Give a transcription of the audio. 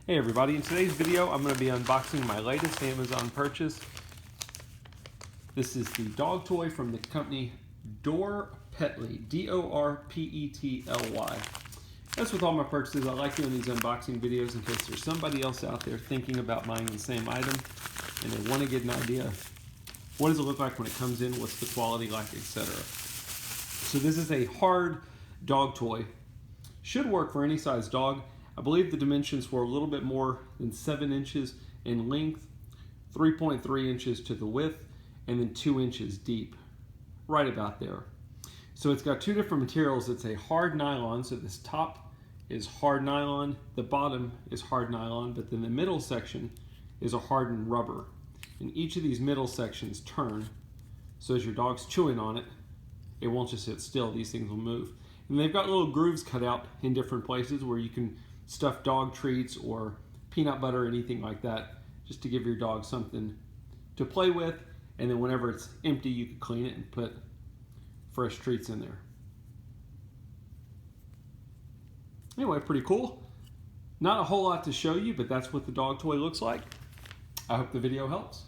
Hey everybody, in today's video I'm going to be unboxing my latest Amazon purchase. This is the dog toy from the company DORPETLY, D-O-R-P-E-T-L-Y. As with all my purchases, I like doing these unboxing videos in case there's somebody else out there thinking about buying the same item and they want to get an idea of what does it look like when it comes in, what's the quality like, etc. So this is a hard dog toy. Should work for any size dog. I believe the dimensions were a little bit more than 7 inches in length, 3.3 inches to the width, and then 2 inches deep, right about there. So it's got two different materials. It's a hard nylon, so this top is hard nylon, the bottom is hard nylon, but then the middle section is a hardened rubber. And each of these middle sections turn, so as your dog's chewing on it, it won't just sit still, these things will move. And they've got little grooves cut out in different places where you can stuff dog treats or peanut butter or anything like that, just to give your dog something to play with, and then whenever it's empty you can clean it and put fresh treats in there. Anyway, pretty cool. Not a whole lot to show you, but that's what the dog toy looks like. I hope the video helps.